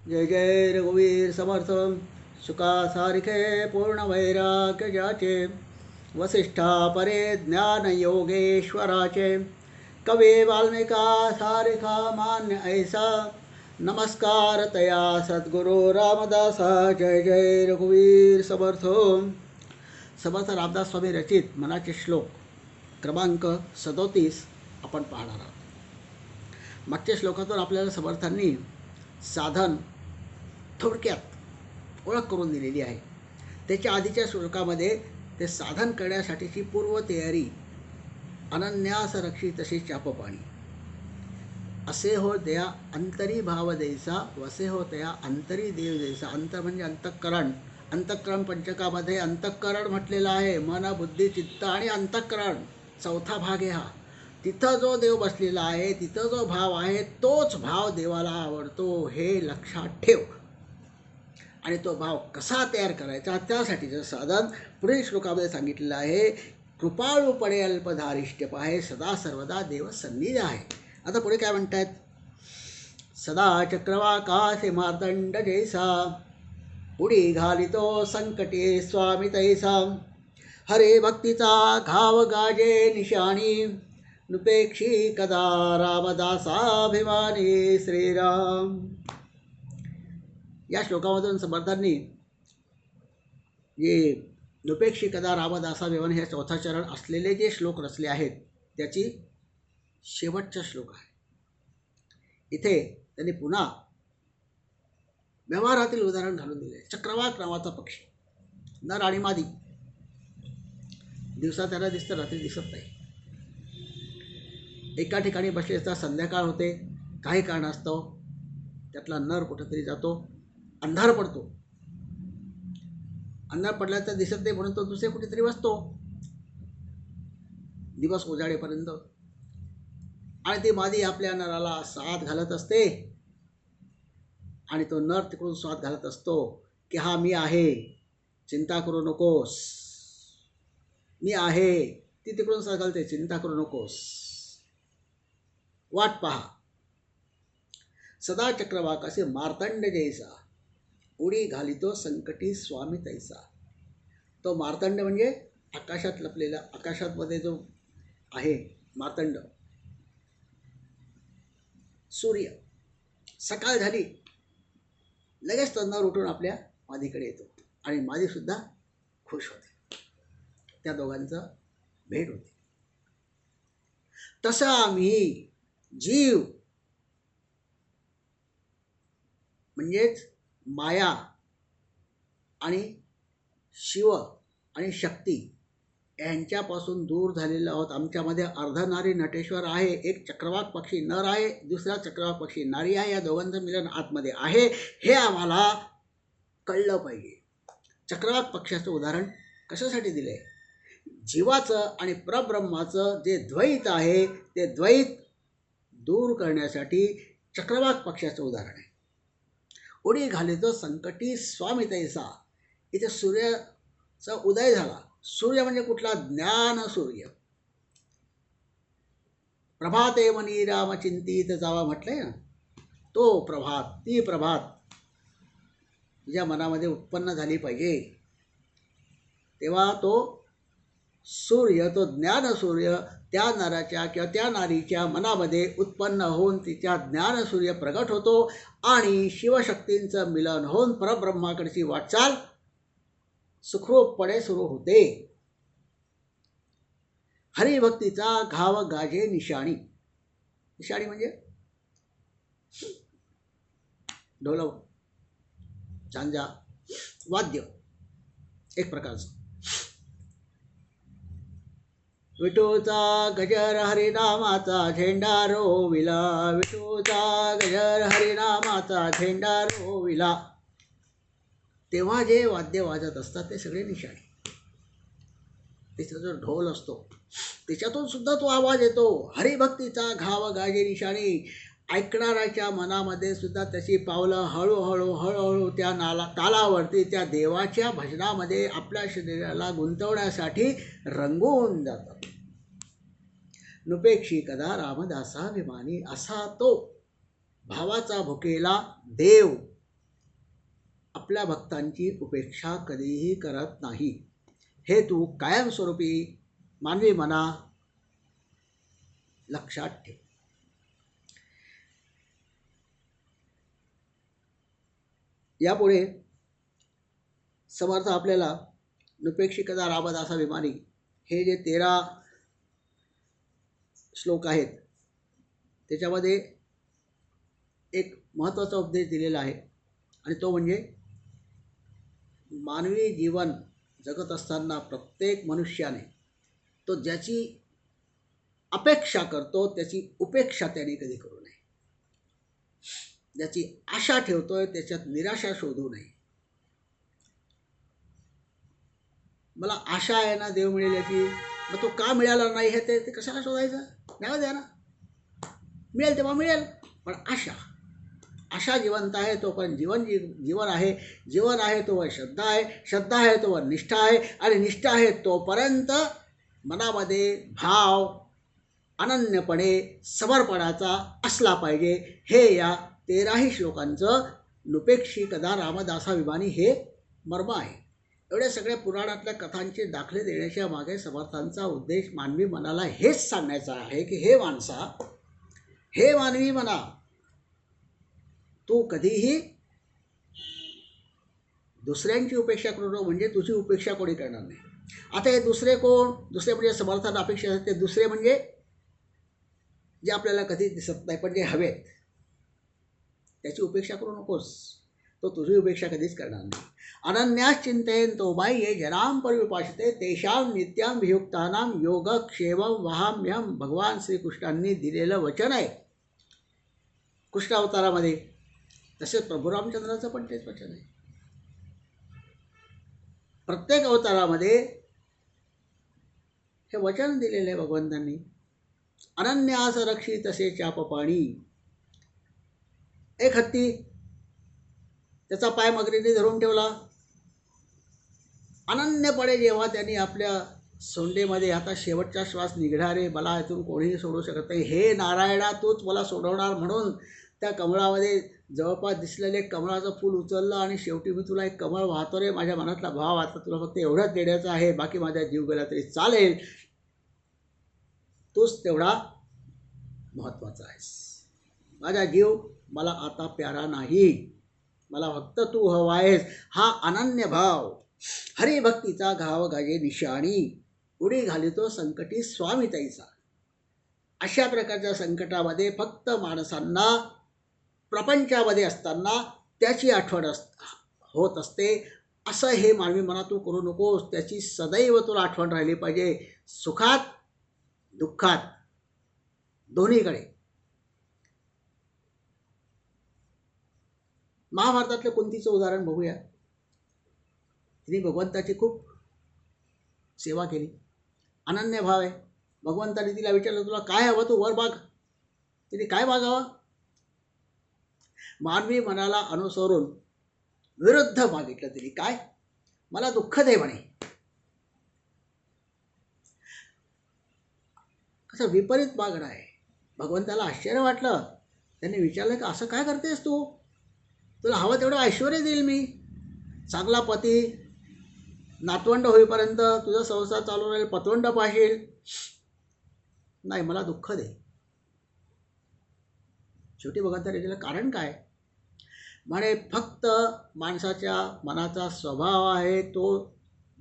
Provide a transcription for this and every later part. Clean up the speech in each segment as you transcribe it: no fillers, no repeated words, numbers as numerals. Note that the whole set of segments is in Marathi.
जय जय रघुवीर समर्थ सुका सारिखे पूर्ण वैराग्य ज्याचे वसिष्ठा परे ज्ञान योगेश्वराचे कवी वाल्मिका सारिखा मान्य ऐसा नमस्कार तया सद्गुरु रामदासा जय जय रघुवीर समर्थ. समर्थ रामदास स्वामी रचित मनाचे श्लोक क्रमांक 37 आपण पाहणार आहोत. मागच्या श्लोकातून आपल्याला समर्थांनी साधन थोडक्यात ओळख करून दिलेली आहे. त्याच्या आधीच्या श्लोकामध्ये ते साधन करण्यासाठीची पूर्वतयारी अनन्यास रक्षी तशी चापपाणी असे हो दया अंतरी भाव देसा वसे हो तया अंतरी देव देसा. अंतर म्हणजे अंतःकरण. अंतःकरण पंचकामध्ये अंतःकरण म्हटलेलं आहे. मन बुद्धी चित्त आणि अंतःकरण चौथा भाग आहे हा. तिथं जो देव बसलेला आहे, तिथं जो भाव आहे, तोच भाव देवाला आवडतो हे लक्षात ठेव. आणि तो भाव कसा तयार करायचा त्यासाठीचं साधन पुढील श्लोकामध्ये सांगितलेलं आहे. कृपाळूपणे अल्पधारिष्ट्य पाहे सदा सर्वदा देव सन्निधी आहे. आता पुढे काय म्हणतायत. सदा चक्रवाकाशे मार्तंड जैसा उडी घालितो संकटे स्वामी तैसा हरे भक्तीचा घाव गाजे निशाणी नुपेक्षी कदा रामदासाभिमानी श्रीराम. या श्लोकामधून समर्थांनी जे नुपेक्षी कदा रामदासाभिमानी हे चौथा चरण असलेले जे श्लोक रचले आहेत त्याची शेवटचा श्लोक आहे. इथे त्यांनी पुन्हा व्यवहारातील उदाहरण घालून दिले. चक्रवाक नावाचा पक्षी, नर आणि मादी. दिवसा त्याला दिसतं, रात्री दिसत नाही. एका ठिकाणी बसले असता संध्याकाळ होते, काही कारणास्तव त्यातला नर कुठेतरी जातो, अंधार पडतो. अंधार पडला तर दिसत नाही म्हणून तो दुसरे कुठेतरी बसतो दिवस उजाडेपर्यंत. आणि ती मादी आपल्या नराला साथ घालत असते आणि तो नर तिकडून साथ घालत असतो की हा मी आहे, चिंता करू नकोस, मी आहे. ती तिकडून साथ घालते, चिंता करू नकोस, वाट पहा. सदा चक्रवाकासे मार्तंड जैसा उडी घालितो संकटी स्वामी तैसा. तो मार्तंड म्हणजे आकाशात लपलेला, आकाशात मध्ये जो आहे मार्तंड, सूर्य. सकाळ झाली लगेच तो नर उठून आपल्या मादीकडे येतो आणि मादीसुद्धा खुश होते. त्या दोघांचं भेट होते. तसं आम्ही जीव म्हणजेच माया आणि शिव आणि शक्ती यांच्यापासून दूर झालेलो आहोत. आमच्यामध्ये अर्धनारी नटेश्वर आहे. एक चक्रवाक पक्षी नर आहे, दुसरा चक्रवाक पक्षी नारी आहे. या दोघांचं मिलन आतमध्ये आहे हे आम्हाला कळलं पाहिजे. चक्रवाक पक्षाचं उदाहरण कशासाठी दिलं आहे. जीवाचं आणि परब्रह्माचं जे द्वैत आहे ते द्वैत दूर करण्यासाठी चक्रवाक पक्षाचं उदाहरण आहे. उडी घालितो संकटी स्वामी तैसा. इथे सूर्याचा उदय झाला. सूर्य म्हणजे कुठला. ज्ञान सूर्य. प्रभाते मनी राम चिंतित जावा म्हटलंय ना. तो प्रभात, ती प्रभात तुझ्या मनामध्ये उत्पन्न झाली पाहिजे. तेव्हा तो सूर्य, तो ज्ञान सूर्य त्या नराच्या किंवा त्या नारीच्या मनामध्ये उत्पन्न होऊन तिच्या ज्ञान सूर्य प्रगट होतो आणि शिवशक्तींचं मिलन होऊन परब्रह्माकडची वाटचाल सुखरूपपणे सुरू होते. हरिभक्तीचा घाव गाजे निशाणी. निशाणी म्हणजे ढोल, झांजा, वाद्य एक प्रकारचं. विठूचा गजर हरिनामाचा झेंडा रोविला, विठूचा गजर हरिनामाचा झेंडा रोविला. तेव्हा जे वाद्य वाजत असतात ते सगळे निशाणी. त्याचा जो ढोल असतो त्याच्यातून सुद्धा तो आवाज येतो. हरिभक्तीचा घाव गाजे निशाणी. ऐकणाऱ्याच्या मनामध्ये सुद्धा त्याची पावलं हळूहळू हळूहळू त्या तालावरती त्या देवाच्या भजनामध्ये आपल्या शरीराला गुंतवण्यासाठी रंगवून जातात. नुपेक्षी कदा रामदासाभिमानी असा तो भावाचा भुकेला देव आपल्या भक्तांची उपेक्षा कधीही करत नाही, हे तू कायमस्वरूपी मानवी मना लक्षात ठेव. यापुढे समर्थ आपल्याला नुपेक्षिकदा रामदासाभिमानी हे जे 13 श्लोक आहेत त्याच्यामध्ये एक महत्त्वाचा उपदेश दिलेला आहे, आणि तो म्हणजे मानवी जीवन जगत असताना प्रत्येक मनुष्याने तो ज्याची अपेक्षा करतो त्याची उपेक्षा त्याने कधी करू नये. ज्याची आशा ठेवतोय त्याच्यात निराशा शोधू नये. मला आशा आहे ना देव मिळेल याची, मग तो का मिळाला नाही हे ते कशाला शोधायचं? नाही द्या ना, मिळेल तेव्हा मिळेल. पण आशा जिवंत आहे तोपर्यंत जीवन आहे. जीवन आहे तोवर श्रद्धा आहे. श्रद्धा आहे तोवर निष्ठा आहे. आणि निष्ठा आहे तोपर्यंत मनामध्ये भाव अनन्यपणे समर्पणाचा असला पाहिजे. हे या 13ही श्लोकांचं नुपेक्षिकदा रामदासाभिमानी हे मर्म आहे. एवढ्या सगळ्या पुराणातल्या कथांचे दाखले देण्याच्या मागे समर्थांचा उद्देश मानवी मनाला हेच सांगण्याचा आहे की हे माणसा, हे मानवी मना, तू कधीही दुसऱ्यांची उपेक्षा करू नको, म्हणजे तुझी उपेक्षा कोणी करणार नाही. आता हे दुसरे कोण? दुसरे म्हणजे समर्थांना अपेक्षा असते. दुसरे म्हणजे जे आपल्याला कधी दिसत नाही पण जे हवेत, त्याची उपेक्षा करू नकोस. तो तुझी उपेक्षा कधीच करणार नाही. अनन्यास चिंतयेन तो बाई ये जनाम परिउपासते तेषां नित्यां वियुक्तानां योगक्षेमं वहाम्यहं. भगवान श्रीकृष्णांनी दिलेलं वचन आहे कृष्ण अवतारामध्ये. तसेच प्रभू रामचंद्राचं पण तेच वचन आहे. प्रत्येक अवतारामध्ये हे वचन दिलेलं आहे भगवंतांनी. अनन्यास रक्षी तसे चापपाणी. एक हत्ती, त्याचा पाय मगरीने धरून ठेवला. अनन्यपणे जेव्हा त्यांनी आपल्या सोंडेमध्ये आता शेवटचा श्वास निघणारे, मला इथून कोणीही सोडू शकत नाही, हे नारायणा तूच मला सोडवणार म्हणून त्या कमळामध्ये जवळपास दिसलेले कमळाचं फूल उचललं आणि शेवटी मी तुला एक कमळ वाहतो रे माझ्या मनातला भाव, आता तुला फक्त एवढंच देण्याचं आहे, बाकी माझा जीव गेला तरी चालेल, तूच तेवढा महत्त्वाचा आहेस. माझा जीव मला आता प्यारा नाही, मला फक्त तू हवा आहेस. हा अनन्य भाव हरिभक्तीचा घाव गाजे निशाणी, उडी घालितो संकटी स्वामी तैसा. अशा प्रकारच्या संकटामध्ये फक्त माणसांना प्रपंचामध्ये असताना त्याची आठवण होत असते. असं हे मानवी मना तू करू नकोस. त्याची सदैव तुला आठवण राहिली पाहिजे, सुखात दुःखात दोन्हीकडे. महाभारतातल्या कुंतीचं उदाहरण बघूया. तिने भगवंताची खूप सेवा केली, अनन्य भाव आहे. भगवंताने तिला विचारलं तुला काय हवं, तू वर माग. तिने काय मागावं? मानवी मनाला अनुसरून विरुद्ध मागितलं तिने. काय? मला दुःख दे म्हणे. असं विपरीत मागणं आहे. भगवंताला आश्चर्य वाटलं. त्यांनी विचारलं की असं काय करतेस तू? तुला हवं तेवढं ऐश्वर्य देईल मी, चांगला पती, नातवंड होईपर्यंत तुझा संसार चालू राहील, पतवंड पाहिजे. नाही, मला दुःख दे. शेवटी भगवंताने विचारलं कारण काय? म्हणे फक्त माणसाच्या मनाचा स्वभाव आहे, तो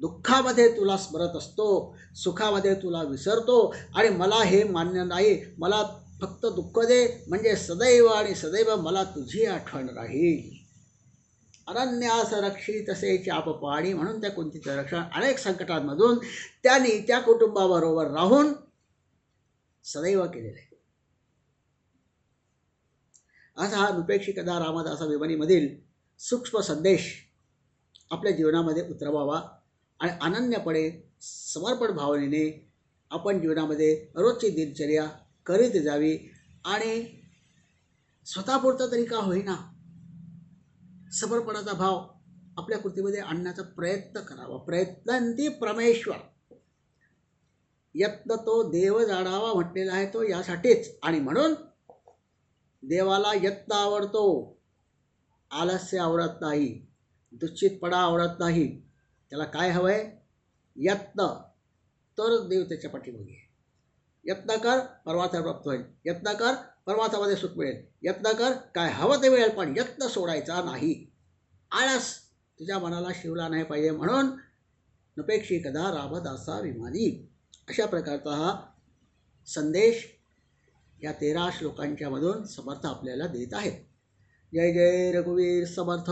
दुःखामध्ये तुला स्मरत असतो, सुखामध्ये तुला विसरतो. आणि मला हे मान्य नाही, मला फक्त दुःख दे, म्हणजे सदैव आणि सदैव मला तुझी आठवण राहील. अनन्यास रक्षी तसे चापपाणी. म्हणून त्या कुंतीचं रक्षण अनेक संकटांमधून त्यांनी त्या कुटुंबाबरोबर राहून सदैव केलेलं आहे. असा हा नुपेक्षिकदा रामदासाभिमानीमधील सूक्ष्म संदेश आपल्या जीवनामध्ये उतरवावा आणि अनन्यपणे समर्पण भावनेने आपण जीवनामध्ये रोजची दिनचर्या करीत जावी. आणि स्वतःपुरता तरी का होईना समर्पणाचा भाव आपल्या कृतीमध्ये आणण्याचा प्रयत्न करावा. प्रयत्नंती परमेश्वर, यत्न तो देव जाणावा म्हटलेला आहे तो यासाठीच. आणि म्हणून देवाला यत्न आवडतो, आलस्य आवडत नाही. दुश्चितपणा आवडत नाही. त्याला काय हवं आहे? यत्न. तर देव त्याच्या पाठीमागे आहे. यत्न कर, परमार्थ प्राप्त होईल. यत्न कर, परमार्थामध्ये सुख मिळेल. यत्न कर, काय हवं ते मिळेल. पण यत्न सोडायचा नाही. आळस तुझ्या मनाला शिवला नाही पाहिजे. म्हणून नपेक्षी कदा रामदासा विमानी, अशा प्रकारचा हा संदेश या 13 श्लोकांच्या मधून समर्थ आपल्याला देत आहेत. जय जय रघुवीर समर्थ.